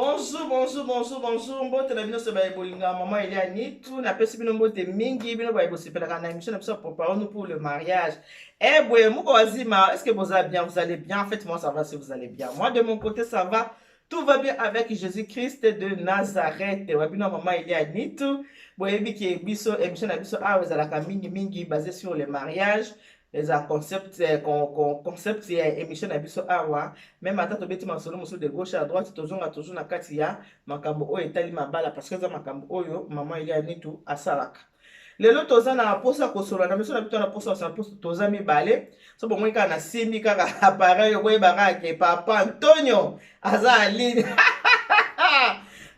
Bonjour, bonjour, bonjour, bonjour. Mbote na bino se ba ebolinga maman Eliani. Tout na pesi bino mbote mingi bino ba ebosepela kana émission na biso préparons-nous pour le mariage. Eh boy, moko wazima, est-ce que vous allez bien? Vous allez bien? En fait, moi ça va si vous allez bien. Moi de mon côté ça va. Tout va bien avec Jésus-Christ de Nazareth. Wabino maman Eliani tout. Boy, biki biso émission na biso ah vous allez mingi mingi basé sur le mariage. Les concept concept émission na biso awa même ata tobeti masolo mosusu de gauche à droite tozonga toujours na kati ya makambo oyo etali mabala parce que eza makambo oyo mama Eliani tu asalaka lelo toza na posa kosola na biso na bito na posa na posa toza mibale so bomoi kaka na simbi kaka appareil okoyebaka ke papa Antonio aza aline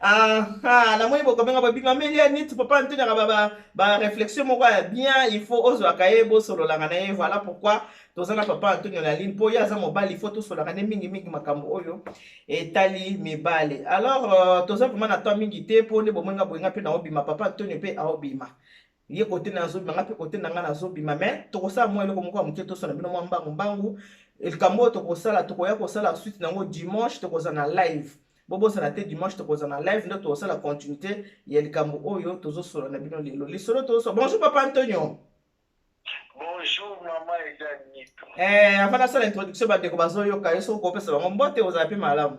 namoni bokobenga babinga Eliani tu papa Antonio ba réflexion moko ya bien il faut ozwaka ye bosololanga na ye voilà pourquoi toza na papa Antonio na ligne po ye aza mobali il faut tosololanga ne mingi mingi makambo oyo etali mibale alors toza vraiment na temps mingi te po nde bomwenga boyenga mpe na obima papa Antonio mpe aobima ye kote na azobima nga mpe kote na nga nazobima mais tokosala mwa eloko moko ya moke tosona bino mwa mbangu mbangu likambo oyo tokosala tokoya kosala suite nango dimanche tokoza na live bobosana te dimanche tokoza na live nde tokosala continuité ya likambo oyo tozosola na bino lelo lisolo tozosola bonjour papa Antonio. Bonjour maman Eliani. Avant nasala introduction bandeko bazoyoka yo soki kopesa bango mbote ozala mpe malamu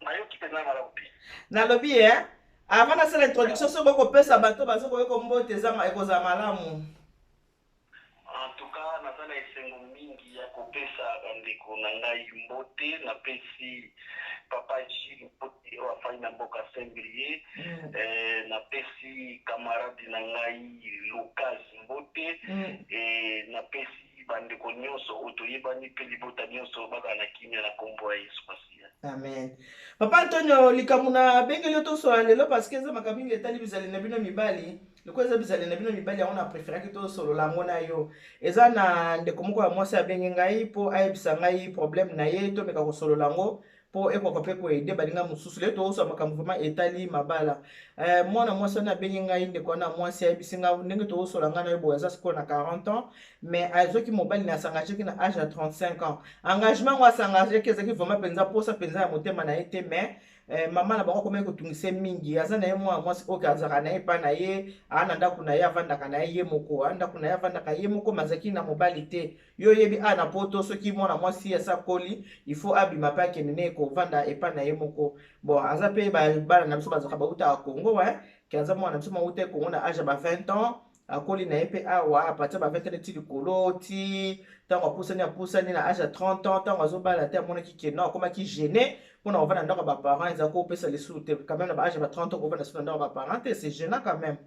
nayoki mpenza malamu te nalobi avant nasala introduction soki okopesa bato bazokoyoka mbote ekozala malamu. En tout cas naza na esengo mingi ya kopesa bandeko na ngai mbote napesi papa Gilles mbote oyo afai na mboka Saint-Brieuc napesi camarade na ngai Lucas mbote napesi bandeko nyonso oyo toyebani mpe libota nyonso baka na kimia na kombo ya Yesu Masiya. Amen. Papa Antonio likambo na bengeli yo tosola lelo parce que eza makambo mingi etali bizali na bino mibali loko eza bizali na bino mibali yango na préféraki tosolola yango na yo eza na ndeko moko ya mwasi abenge ngai mpo ayebisa ngai problème na ye tomeka kosolola yango mpo ekoka mpe koede balinga mosusu lelo tokosola makambo vraiment etali mabala mwana mwasi wana abenge ngai ndeko wana mwasi ayebisi ngai ndenge tokosola ngai na yo boye aza sikoyo na 40 ans mais azoki mobali na asangageki na age ya 35 ans engagement ngo asangageki ezalaki vraiment mpenza mposa mpenza ya motema na ye te mais mama na bango akomaki kotungisa mingi aza na ye mwana mwasi oyo azalaka na ye epai na ye aa na ndako na ye avandaka na ye moko ndako na ye avandaka ye moko mazalaki na mobali te yo oyebi a na poto soki mwana mwasi asakoli il faut abima mpe akende ne kovanda epai na ye moko bon aza mpe bana na biso bazalaka bautaka Congo ke aza mwana na biso mauta Congo na age ya ba 20 ans akoli na ye mpe awa apatir ba 20 ans ti likolo ti ntango apusani na age ya 30 ans ntango azobala te amonaki keno akomaki gêné mpona kovanda ndako ya baparent ezalaka kopesa lisusu te quand même na ba age ya ba 30 ans kovanda lisusu na ndako ya baparent te c'est gênant quand même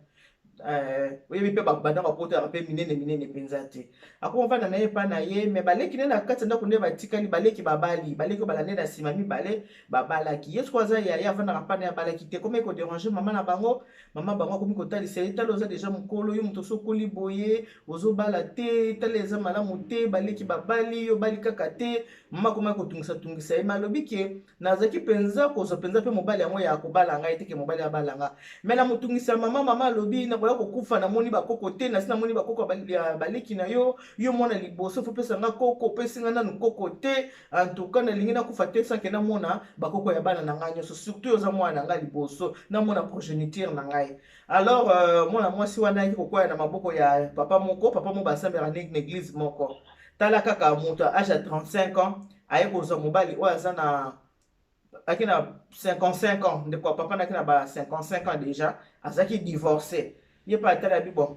oyebi mpe bandako apotaka mpe minene mpenza te akomofanda na ye epai na ye me baleki nde na kati ya ndako nde batikali baleki baleki balande na nsima mibale babalaki ye soko aza yaya avandaka mpana ya balaki te komeki koderange mama bango akomi kotalisa ye tala oza deja mokolo yo moto osokoli boye ozobala te tala eza malamu te baleki babali yo bali kaka te mama akomaki kotungisa ye malobi ke nazalaki mpenza kozwa mpenza mpe mobali yango ya kobala ngai teke mobali abalanga me na motungisa mama alobi nakoya kokufa namoni bakoko te nasi namoni bakoko baleki na yo mwana liboso fo pesa nga koko opesi nga nanu koko te antuka nalingi nakufa te sanke namona bakoko ya bana na ngai nyonso surtout oza mwana na ngai liboso namona progéniture na ngai alors mwana mwasi wana ayaki kokwaya na maboko ya papa moko basambelaka na église moko tala kaka moto age ya 35 ans aye kozwa mobali oyo aza na aki na 55 ans ndeko ya papa naki na ba 55 ans déjà azalaki divorcé ye mpe atala yabi bon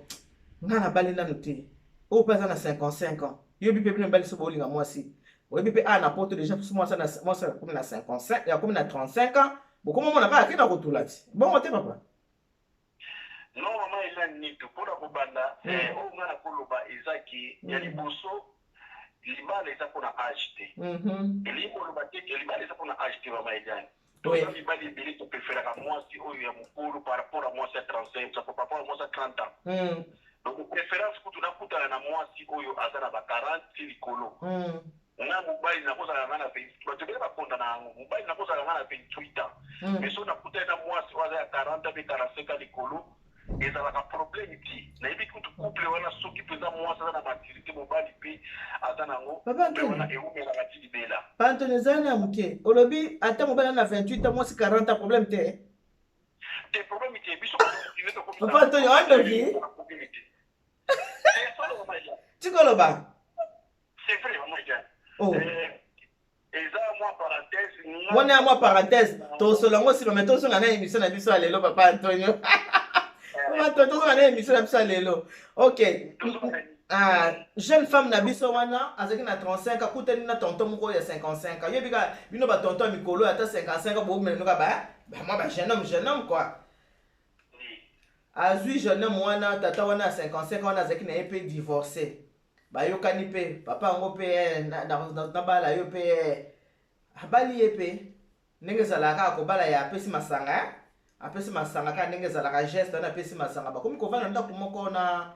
nga na bali nanu te oyo mpe aza na 55 ans yoyebi mpe bino mibali so bolinga mwasi oyebi mpe na poto déjà mwasi akomi na 55 akomi na 35 ans bokoma mona kaka akenda kotula ti bongo te papa non mama Eliani mpona kobanda oyo nga na koloba ezaki ya liboso libala eza mpona age te elingi koloba te libala eza mpona age te mama Eliani toza mibali ebele topreferaka mwasi oyo ya mokolo par rapport à mwasi ya 35 par rapport à mwasi ya 30 ans donc préférence kutu nakutana na mwasi oyo aza na ba 40 ti likolo nga mobali nakozala nga na 20 bato ebele bakonda na yango mobali nakozala nga na 28 ans mais so nakutani na mwasi oyo aza ya 40 mpe 45 ans likolo ezalaka problème ti nayebi kutu couple wana soki mpenza mwasi aza na maturité mobali mpe aza nango wana eumelaka ti libela. Papa Antoni ezali na moke olobi ata mobali na 28 ans mwasi 40 ans problème te te problème te biso Papa Antoni oandoki tikoloba c'est vrai maman Jeanne. Eza mwa parenthèse wana ya mwa parenthèse tosolongo nsima me tozonga na émission na biso ya lelo Papa Antonio tozonga na émission na biso ya lelo ok jeune femme na biso wana azalaki na 35 akutani na tonton moko ya 55 yebika bino batonton ya mikolo ata 55 boomenoka bamwa bajeune homme quoi azwi jeune homme wana tata wana ya 55 wana azalaki na ye mpe divorcé bayokani mpe papa yango mpe na bala yo mpe abali ye mpe ndenge ezalaka akobala ya apesi masanga kaka ndenge ezalaka geste wana apesi masanga bakomi kovanda ndako moko na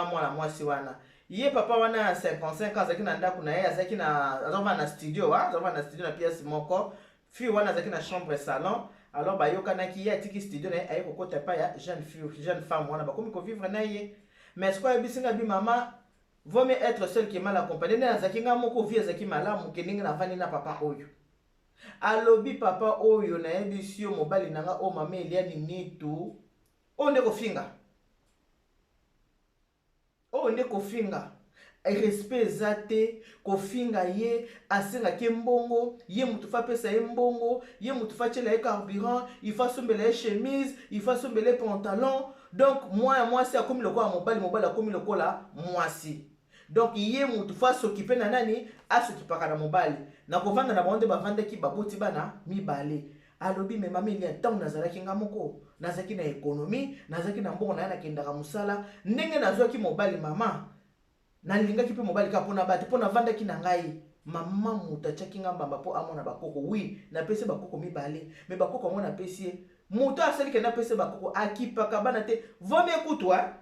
mwana mwasi wana ye papa wana ya 55 azalaki na ndako na ye azovanda na studio na pièce moko fille wana azalaki na chambre salon alors bayokanaki ye atiki studio na ye aye kokota epai ya jeune femme wana bakomi kovivre na ye mais sikoyo ayebisinga bi mama vaut mieux être seul que mal accompagné ndenge nazalaki nga moko vie ezalaki malamu ke ndenge navandi na papa oyo alobi papa oyo nayebisi yo mobali nanga o mama eliani nitu oyo nde kofinga respect eza te kofinga ye asengaki mbongo ye mutu fa pesa ye mbongo ye mutu fa tiela ye carburant ifa asombela ye chemise ifa asombela ye pantalon donc mwasi akomi lokola mobali akomi lokola mwasi donc ye mutu fa s'occuper na nani asokipaka na mobali na kovanda na bango nde bavandaki baboti bana mibale alobi me mama elia ntango nazalaki nga moko nazalaki na ekonomi nazalaki na mbongo na ye nakendaka mosala ndenge nazwaki mobali mama nalingaki mpe mobali kaka mpona bate mpo navandaki na ngai mama mutu atiaki nga mbamba mpo amona bakoko wi napesi bakoko mibale me bakoko yango napesi ye mutu asalike napesi bakoko akipaka bana te vomi ekutwa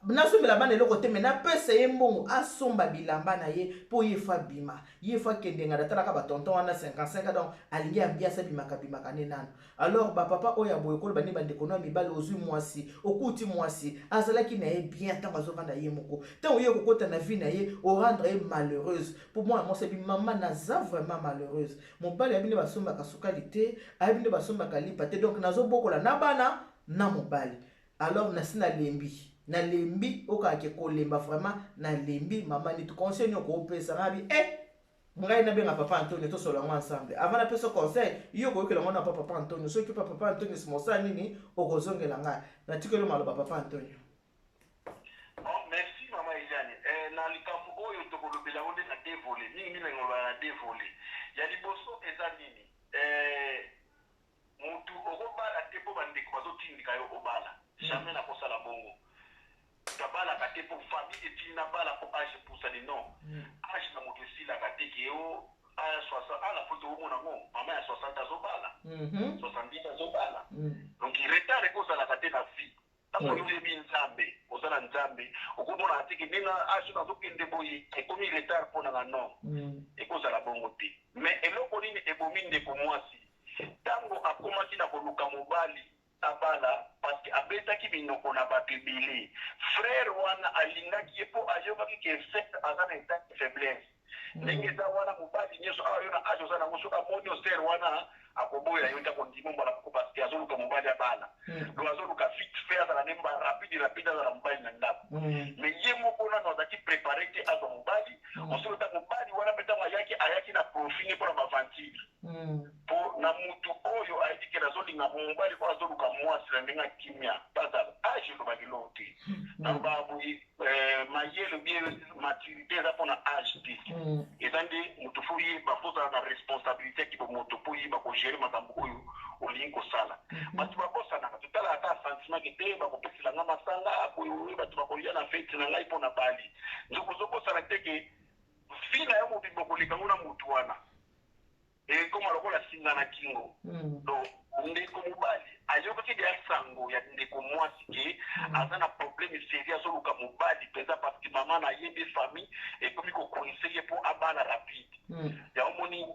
nasombela bana eloko te me napesa ye mbongo asomba bilamba na ye mpo ye fa bima ye fa kendenga natalaka batonton wana 55 donc alingi ambiasa bimaka ne nano alors bapapa oyo aboye koloba nde bandeko no ya mibali ozwi mwasi okuti mwasi azalaki na ye bien ntango azovanda ye moko ntango ye kokota na vie na ye orendre ye malheureuse mpo mwana mwasi abi mama naza vraiment malheureuse mobali ayebi nde basombaka sukali te ayebi nde basombaka lipa te donc nazobokola na bana na mobali alors nasi nalembi okake kolemba vraiment nalembi mama nitu conseil nyoko opesa ngabi ngai nabenga papa Antonio tosolanga ensemble avant na pesa conseil yo koyokela ngona papa Antonio soki papa Antonio simosa nini okozongela ngai natikelo maloba papa Antonio. Merci mama Eliane. Na likambo oyo tokolobela onde na dévolé mingi ngoloba na dévolé ya liboso eza nini mutu okobala te po bandeko bazotindika yo obala jamais na kosala bongo tabala kate pour famille et tu n'as pas la pour âge pour ça non âge na moto sila kate ki yo à 60 à la photo au monamo maman à 60 ans obala 70 ans obala donc il retard ko ça la kate na vie tango yo bi nzambe ozala nzambe okomona atiki nina âge na zokende boyi et comme il retard pour na non et ko ça la bongo te mais eloko nini ebominde ko mwasi tango akomaki na koluka mobali abala parce que abetaki binoko na bakebele frère wana alingaki ye po ayokaki ke fait aza na état de faiblesse ndenge eza wana mobali nyonso ayo na age oza nango soki amoni oser wana akoboya yo nta kondima mbala poko parce que azoluka mobali abala donc azoluka vite fait azala nde rapide azala mobali na ndako mais ye moko nano azalaki préparé te azwa mobali osolo ta mobali wana mpe ntango ayaki na profine mpona baventure po na mutu oyo ayedi ke nazolinga mobali po azoluka mwasi na ndenge akimia bazala age elobaki lo te naloba boye mayele bie maturité eza mpona age te eza nde mutu fo yeba fo ozala na responsabilité aki bomoto mpo yeba kogere makambo oyo olingi kosala bato bakosanaka totala ata sentiment kete bakopeselanga masanga boye bato bakolia na fete na ngai mpona bali nzokozokosana te ke vi na yo mobimba koleka ngo na mutu wana ekoma lokola singa na kingo donc ndeko mobali ayokaki deya sango ya ndeko mwasi ke aza na problème série azoluka mobali mpenza parce que mama na yebi famille ekomi kokoinse ye mpo abala rapide ya omoni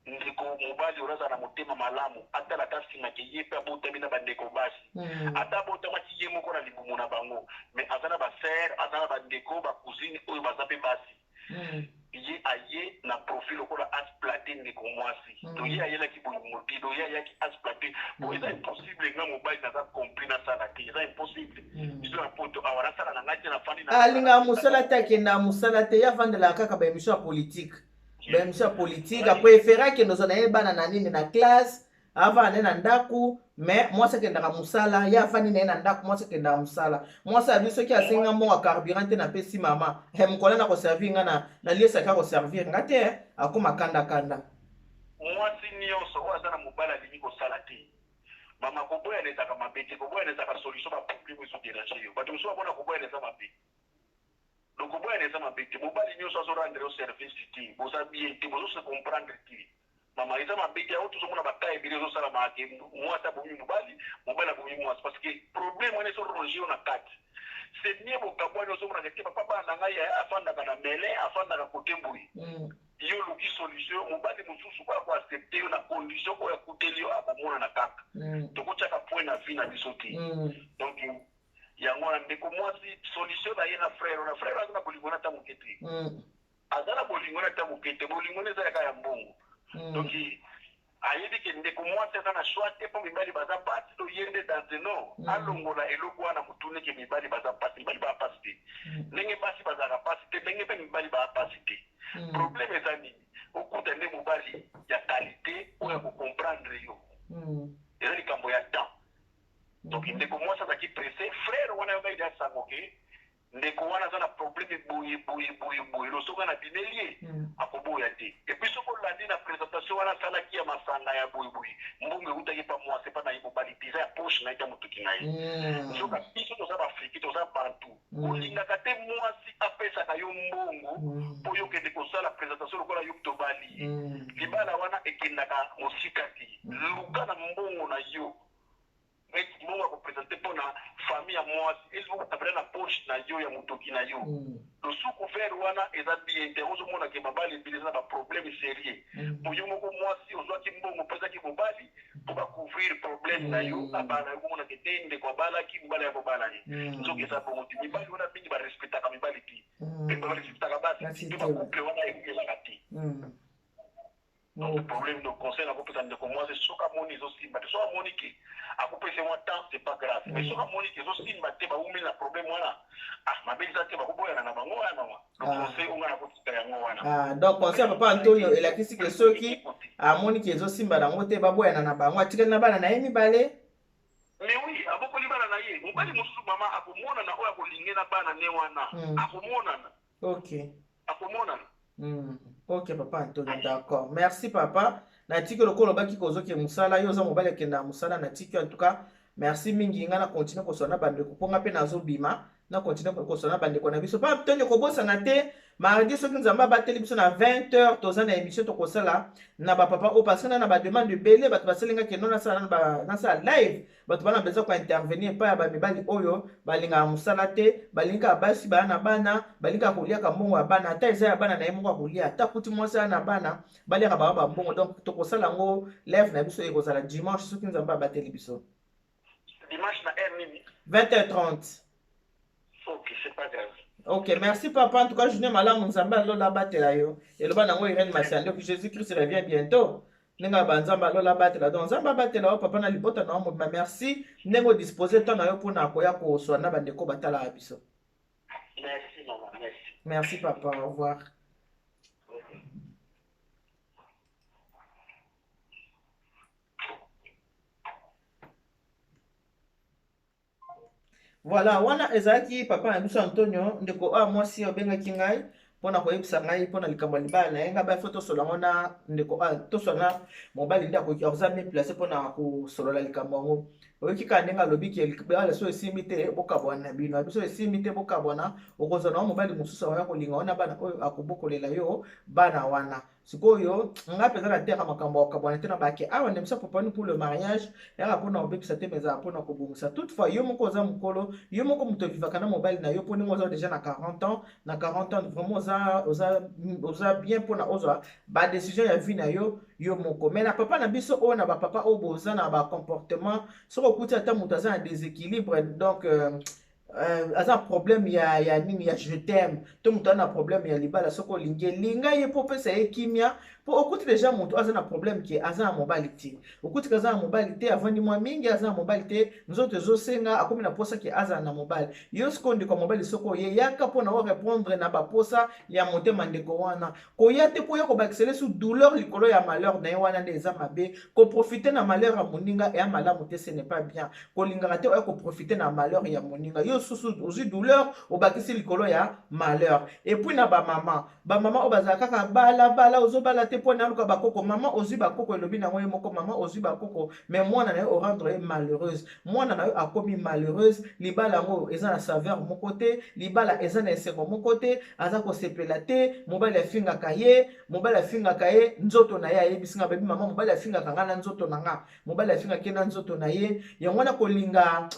ndeko mobali oraza na motema malamu atala tasina ke ye pe abotami na bandeko basi ata abotamaki ye moko na libumu na bango mais aza na basere aza na bandeko bacousine oyo baza mpe basi ye aye na profil lokola asplate ndeko mwasi to ye ayelaki boye motido ye ayaki asplate bo eza impossible nga mobali naza compris nasala te eza impossible biso na poto awa nasala na ngai te na fandi alinga mosala te akenda mosala te ye avandelaka kaka baémission ya politique baémission ya politique apréféré akende ozwa na ye bana na nini na classe avanda ye na ndaku mais mwasi akendaka mosala ye afandi na ye na ndaku mwasi akendaka mosala mwasi abi soki asenga mbongo ya carburant te napesi mama mokolo na koservir nga na liesaka koservir nga te akóma kanda mwasi nyonso oyo aza na mobali alingi kosala te mama koboyana ezaka mabe te koboyana ezaka solution baproblème ezoderange yo bato mosusu babona koboyana eza mabe donc koboyana eza mabe te mobali nyonso azorendre yo service te boza bien te bozose comprendre te mama eza mabe te aho tozomona bata ebele ezosalama ke mwasi abomi mobali mobali abomi mwasi parce que problème wana ezoronge yo na kati c'est nie bokabwani ozomonaka te papa bana na ngai afandaka na mele afandaka kote mbui yo luki solution mobali mosusu kwa koaccepte yo na condition oyo akuteli yo akomona na kaka tokotiaka point na vie na biso te donc yango wana ndeko mwasi solution na ye na frère aza na bolingo na ta moke te aza na bolingo na ta moke te bolingo na ezalaka ya mbongo donc ayebi ke ndeko mwasi aza na choix te mpo mibali baza pasi to ye nde danzeno alongola eloko wana motuni ke mibali baza pasi mibali baa pasi te ndenge basi bazalaka pasi te ndenge mpe mibali baa pasi te problème eza nini okuta nde mobali ya qualité oyo akokomprendre yo eza likambo ya temps donc ndeko mwasi azalaki pressé frère wana yo ngai asango ke ndeko wana aza na problème boye losoka na binelie akoboya te epuis soki olandi na présentation wana asalaki ya masanga ya boyeboye mbongo eutaki pa mwasi epa na ye mobali te eza ya poshe na ye ta motuki na ye soka biso toza baafriki toza bantu olingaka te mwasi apesaka yo mbongo mpo yo kende kosala présentation lokola yo tobali ye libala wana ekendaka mosika te luka na mbongo na yo mbongo akopresente mpo na famille ya mwasi ezokutapela na poshe na yo ya motoki na yo losuku vere wana eza bien te ozomona ke mabali ebele eza na baproblème sérieux po yo moko mwasi ozwaki mbongo mpo ezaki mobali mpo bacouvrir problème na yo abala yo komona ke te ndeko abalaki mobali ya kobala ye nzoki eza bongo te mibali wana mingi barespectaka mibali te mpe barespectaka basi mpe bacouple wana ekelaka te donc problème de conseil nakopesa ndeko mwasi soki amoni ezosimba te soki amoni ke akopesa mwa temps c'est pas grave mais soki amoni ke ezosimba te baumeli na problème wana mabe eza te bakoboyana na bango wana mama donc conseil onga nakotika yango wana donc conseil ya papa Antonio elakisi ke soki amoni ke ezosimba nango te baboyana na bango atikali na bana na ye mibale mais oui abokoli bana na ye mobali mosusu mama akomonana oyo akolinge na bana ne wana akomonana ok akomonana ok papa Antonio d'accord merci papa natiki lokolo baki kozoke musala yo za mobali akenda musala natiki en tout cas merci mingi nga na continue kosona bandeko ponga pe nazobima na continue kosona bandeko na biso pa Antonio kobosana te mardi soki nzamba bateli biso na 20h toza na émission tokosala na bapapa o parce que na ba demande ebele bato baselinga ke non nasala live bato bana besoin ko intervenir pa ya bamibali oyo balingaka mosala te balingaka basi baya na bana balingaka koliaka mbongo ya bana ata eza ya bana na ye moko akolia ata kuti mwasi aya na bana baliaka baba bambongo donc tokosala yango live na biso ekozala dimanche soki nzamba bateli biso dimanche na heure nini 20h30 ok c'est pas grave. Ok, merci papa. En tout cas, je ne m'alarme, nous sommes là battre yo. Et le ban Irène Massando que Jésus-Christ revient bientôt. Nenga banzamba lola battre donc zamba battre là papa na libota na mo merci. Nengo disposer ton na yo pour na koya ko so na bandeko batala abiso. Merci maman, merci. Merci papa, au revoir. Voilà, wana ezaki papa na biso Antonio ndeko mwasi obengaki ngai mpona koyebisa ngai mpona likambo libala na ye ngai bafo tosola na ndeko tosola mobali nde akoki akoza mi place mpona kosolola likambo yango oyoki kaka ndenge alobi ke libala so esimbi te bokabwana na bino biso esimbi te bokabwana okozwa na mobali mosusu akoya kolinga wana bana oyo akobokolela yo bana wana sikoyo nga mpenza na terre makambo akabwana te na bake awa ndemisa popani pour le mariage yaka mpona kobebisa te meza mpona kobongisa toutefois yo moko oza mokolo yo moko moto ovivaka na mobali na yo mpo ndenge oza deja na 40 ans na 40 ans vraiment oza bien pour na oza ba décision ya vie na yo yo moko. Mais na papa na biso o na ba papa o boza na ba comportement soko kuti ata mutu aza na déséquilibre donc aza problème ya nini ya je t'aime to mutu ana problème ya libala soko olingi elinga ye po pesa ye kimia po okuti deja mutu aza na problème ke aza na mobali te okuti aza na mobali te avandi mwa mingi aza na mobali te nzoto ezosenga akomi na posa ke aza na mobali yo siko ndeko mobali soko ye yaka mpo na orépondre na baposa ya motema ndeko wana koya te mpo yo kobakisele su douleur likolo ya malheur na ye wana nde eza mabe koprofite na malheur ya moninga eya malamu te ce n'est pas bien kolingaka te oya koprofite na malheur ya moninga yo susu ozwi douleur obakisi likolo ya malheur et puis na bamama oyo bazala kaka balabala ozobala te mpo na aluka bakoko mama ozwi bakoko elobi nango ye moko mama ozwi bakoko mais mwana na yo orendre ye malheureuse mwana na yo akomi malheureuse libala yango eza na saveur moko te libala eza na esengo moko te aza kosepela te mobali afingaka ye nzoto na ye ayebisinga babi mama mobali afingaka nga na nzoto na nga mobali afingaka ye na nzoto na ye yango wana kolinga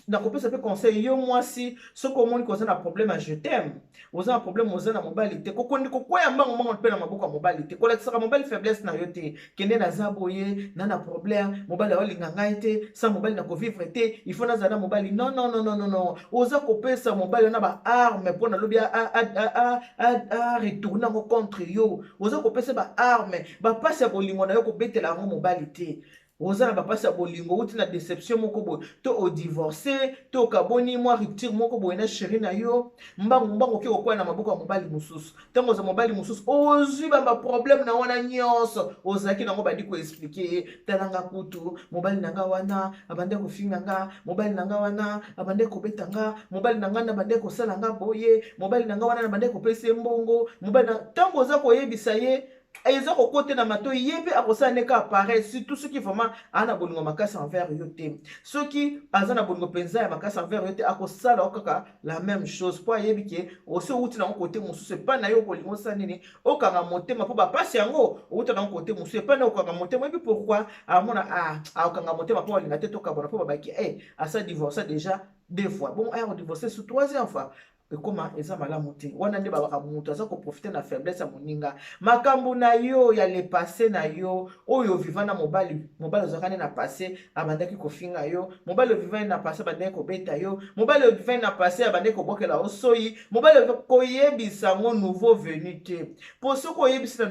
nakopesa mpe conseil yo mwasi soki omoni koza na problème ya je t'aime oza na problème oza na mobali te kokondi kokwea mbango mpe na maboko ya mobali te kolakisaka mobali faiblesse na yo te kende naza boye na problème mobali aolinga ngai te sa mobali na kovivre te il faut nazala na mobali non oza kopesa mobali na baarme mpo nalobi a retourne yango contre yo oza kopesa baarme bapasi ya bolingo na yo kobetela yango mobali te oza na bapasi ya bolingo uti na déception moko boye to odivorce to okaboni mwa rupture moko boye na chéri na yo mbangu oke kokwea na maboko ya mobali mosusu ntango oza mobali mosusu ozwi baproblème na wana nyonso ozalaki nango bandi koexplike ye talanga kutu mobali na nga wana abande kofinga nga mobali na nga wana abande kobeta nga mobali na nga na bande kosala nga boye mobali na nga wana na bande kopesa mbongo mobali na ntango oza koyebisa ye eza kokote na mato ye mpe akosala ndenge appareil surtout soki vraiment aza na bolingo makasi envers yo te soki aza na bolingo mpenza ya makasi envers yo te akosala o kaka la même chose mpo ayebi ke osi outi nango kote mosusu epai na yo kolingo osala nini okanga motema mpo bapasi yango outa nango kote mosusu epai na okanga motema yebi pourquoi amona akokanga motema mpo balinga te tokabona mpo babaki asa divorce déjà 2 fois bon aya kodivorce sur 3e fois ekoma eza malamu te wana nde babaka moto aza koprofite na faiblesse ya moninga makambo na yo ya le passé na yo oyo oviva na mobali ozalaka nde na passé abandaki kofinga yo mobali oviva na passé abandaki kobeta yo mobali oviva na passé abandaki kobokela osoi mobali koyebisa ngo nouveau venu te mpo soki oyebisi na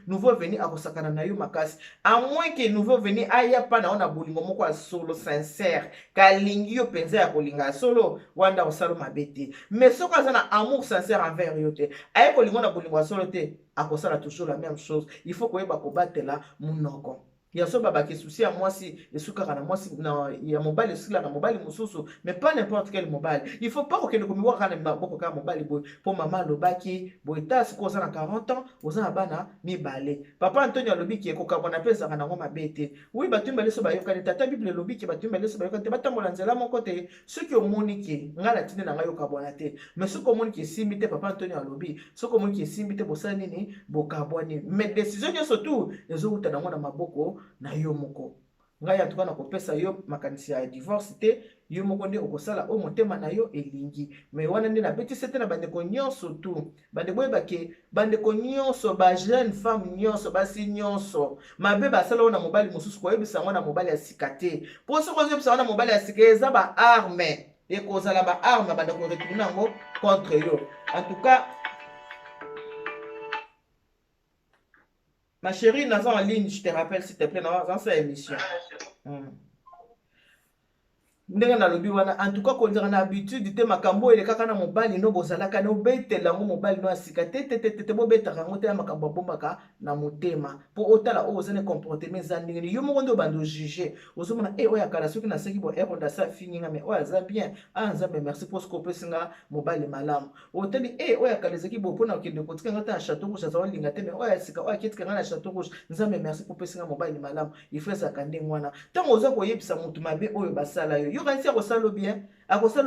nouveau venu akosakana na yo makasi a moins ke nouveau venu aya mpa na yo na bolingo moko ya solo sincère kalingi yo mpenza ya kolinga ya solo wanda kosala mabe te mais soki aza na amour sincère envers yo te aye kolingo na bolingo ya solo te akosala toujours la même chose il faut koyeba kobatela munoko ya so babaki souci ya mwasi esukaka na mwasi ya mobali esukila na mobali mosusu mais pas n'importe quel mobali il faut pas kokende komiwaka na maboko kaka mobali boye mpo mama alobaki boye ta sikoyo oza na 40 ans oza na bana mibale papa Antonio alobi ke kokabwana mpe ezaka nango mabe te wi bato mibale so bayokani tata bible elobi ke bato mibale so bayokani te batambola nzela moko te soki omoni ke ngai natindi na ngai yokabwana te mais soki omoni ke esimbi te papa Antonio alobi soki omoni ke esimbi te bosala nini bokabwani mais décision nyonso tu ezowuta nango na maboko na yo moko ngai en tout cas nakopesa yo makanisi ya divorce te yo moko nde okosala o motema na yo elingi mais wana nde nabetisi te na bandeko nyonso tu bandeko boyebake bandeko nyonso bajeune femme nyonso basi nyonso mabe basala oyo na mobali mosusu koyebisa yango na mobali ya sika te mpo soki ozoyebisa yango na mobali ya sika eza baarme ekozala baarme bandeko retourne yango contre yo en tout cas. Ma chérie, nous en ligne, je te rappelle s'il te plaît, dans cette émission. ndenge nalobi wana en tout cas konzaka na habitude te makambo elekaka na mobali no bozalaka no betela ngo mobali no asika te bobetaka ngo te makambo bombaka na motema po otala o ozane comportement za ndenge yo moko ndo bando juger ozomona oya kala soki na seki bo eronda sa fininga mais oya za bien nzambe merci pour ce qu'on peut singa mobali malamu otali oya kala seki bo pona okende kotika ngata na château rouge za walinga te mais oya sika oya ketika ngana na château rouge nzambe merci pour pe singa mobali malamu il faut ça kande ngwana tango oza koyebisa mutu mabe oyo basala yo kanisi akosala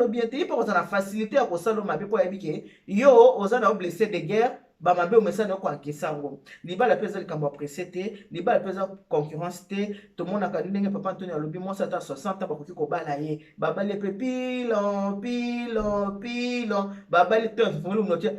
bien te ipo kozana facilité akosala mabe po yebike yo oza na blessé de guerre ba mabe omesana ko ankesango libala peza likambo apprécié te libala peza concurrence te to mona ka ndenge papa Antonio alobi mo sata 60 bakoki ko bala ye babali pe pilon babali te fungulu mnotia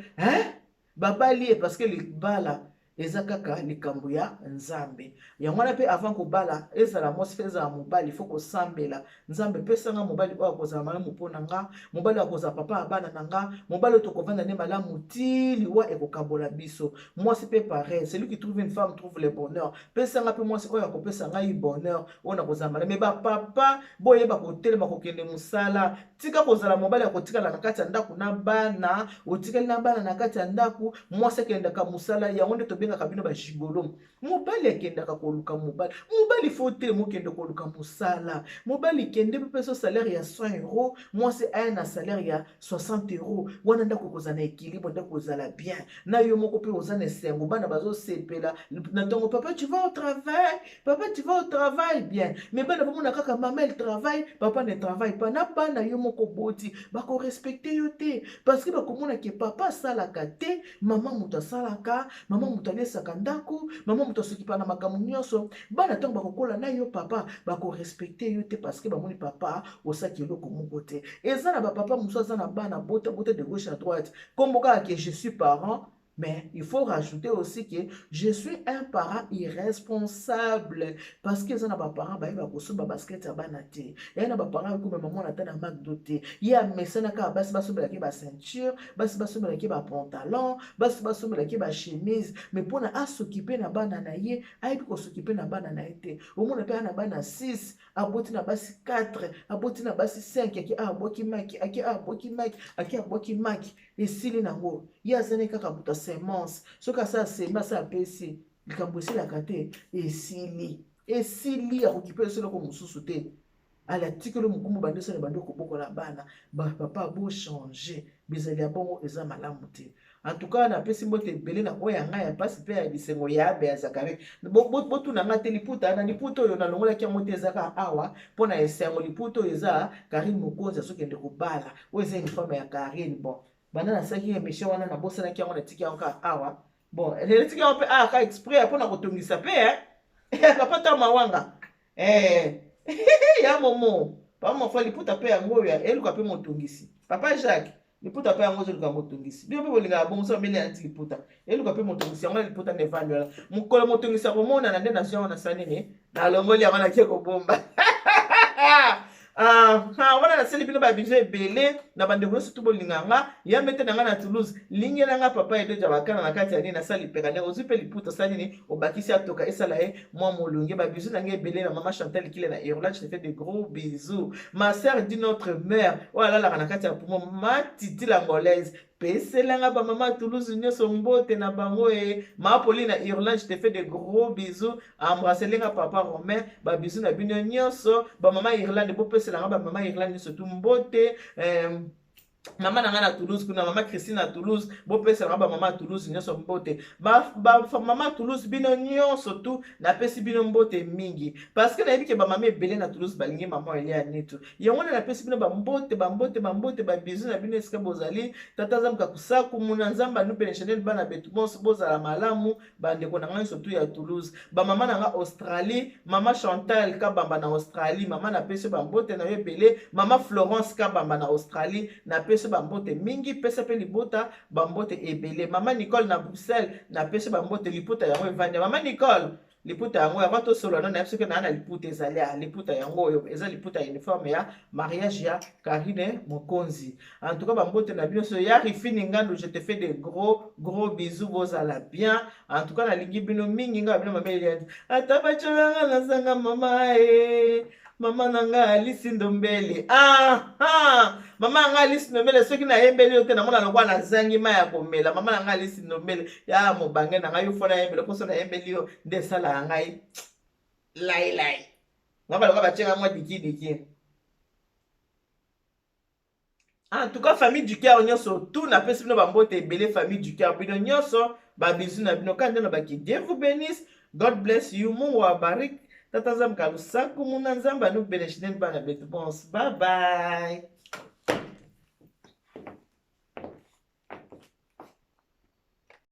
babali parce que libala eza kaka likambo ya nzambe yango wana pe avant kobala ezala mwasi pe ezala mobali faut kosambela nzambe pesanga mobali oyo akozala malamu mpo na nga mobali akozala papa ya bana na nga mobali oyo tokovanda nde malamu ti liwa ekokabola biso mwasi pe pareil celui qui trouve une femme trouve le bonheur pesanga pe mwasi oyo akopesa ngai bonheur oyo nakozala malamu me bapapa boyeba kotelema kokende mosala tika kozala mobali akotikala na kati ya ndako na bana otikali na bana na kati ya ndako mwasi akendaka mosala yango nde tobengaka bino bajigolo mobali akendaka koluka mobali fo te mokende koluka mosala mobali kende mpe so salaire ya 100 € mwasi aya na salaire ya 60 € wana ndako kozala na équilibre ndako kozala bien na yo moko mpe oza na esengo bana bazosepela na ntongo papa tu vas au travail papa tu vas au travail bien mais bana bomona kaka mama elle travaille papa ne travaille pas na bana yo moko boti bakorespecte yo te parce que bakomona ke papa asalaka te mama moto asalaka mama moto alesaka ndako mama moto asokipa na makambo nyonso bana ntango bakokola na yo papa bakorespecte yo te parce que bamoni papa osaki eloko moko te eza na bapapa mosusu aza na bana bota de gauche à droite kombo kaka ke je suis parent. Mais il faut rajouter aussi que je suis un parent irresponsable parce que ça n'a pas parent bah il va consommer basket à banate et na ba parent comme maman na tana McDoté il y a mesana ka bas sommer la ba ceinture bas sommer la ba pantalon bas sommer la ba chemise mais pour na s'occuper na bana na ye ai ko s'occuper na bana na été au monde pe na bana 6 aboti na basi 4 aboti na basi 5 aki aboki maki aki aboki maki aki aboki maki et sili nango ya zane kaka buta semence soka sa semence apesi likambo esilaka te esili akokipe seloko mosusu te ala tikelo mokumbu bandeso na bando kobokola bana papa bo changer bizali ya bongo eza malamu te en tout cas napesi mbote ebele na oyo yanga ya pasi mpe ya bisengo ya abe ya zakari botuna nga te liputa na liputa oyo nalongolaki yango te ezaka awa mpo na esengo liputa oyo eza Karine Mokonzi azokende kobala oyo eza uniforme ya Karine bon bana nasalaki émission wana nabosanaki yango natiki yango kaka awa bon eletiki yango mpe aka exprès mpona kotongisa mpe papa ta mawanga ya momo papa mafua liputa mpe yango oyo eluka mpe motongisi papa Jacques liputa mpe yango ozoluka motongisi bino mpe bolingaka bongo so bameli yanti liputa eluka mpe motongisi yango na liputa nevandi wana mokolo motongisi akomonana nde nazwi yango nasala nini nalongoli yango nakie kobomba wana naseli bino babije ebele na bandeko nyonso tu bolinganga ya mbete na nga na Toulouse lingela nga papa edeja bakana na kati ya nini nasali peka nde ozwi mpe liputa osala nini obakisi atoka esala ye mwa molunge babiju na nga ebele na mama Chantal Kile na Ireland je te fais de gros bisous ma sœur dit notre mère oyo alalaka na kati ya poumon ma titi l'angolaise peselanga ba mama Toulouse nyonso mbote na bango ma Pauline na Irlande je te fais de gros bisous embrasselinga papa Romain ba bisous na bino nyonso ba mama Irlande bo peselanga ba mama Irlande nyonso tu mbote Maman na Toulouse kuna mama Christine na Toulouse bo pesa ba mama Toulouse nyonso mbote ba mama Toulouse bino nyonso tu na pesi bino mbote mingi parce que na yebi ke ba mama ebele na Toulouse balingi mama Elia Neto yango na pesi bino ba mbote ba bisous na bino esika bozali tata zamka kusaku muna nzamba nu pensionnaire bana betu bonso bozala malamu bande ko na nyonso tu ya Toulouse ba mama na Australie mama Chantal Kabamba na Australie mama na pesi ba mbote na yebele mama Florence Kabamba na Australie na pese bambote mingi pese pe libota bambote ebele mama Nicole na Bruxelles na pese bambote liputa yango evanya mama Nicole liputa yango ya bato solo na yebise ke na liputa ezali ya liputa yango oyo eza liputa uniforme ya mariage ya Karine Mokonzi en tout cas bambote na bino so ya Rifini Ngando je te fais de gros bisous bozala bien en tout cas na lingi bino mingi nga bino mama Eliane ata bacholanga na sanga mama mama nanga Alice Ndombele mama nanga Alice Ndombele soki na yembeli yo te na mona lokwa na zangi ma ya komela mama nanga Alice Ndombele ya mobange na ngai yo fona yembele poso na yembeli yo nde sala ngai lai ngaba lokwa bachenga mwa diki en tout cas famille du cœur nyonso tout na pesi bino bambote ebele famille du cœur bino nyonso ba bisous na bino kande na baki Dieu vous bénisse God bless you Mungu wabariki Tata Zamka Lusaku muna nzamba nu beneshinen bana betu bons bye bye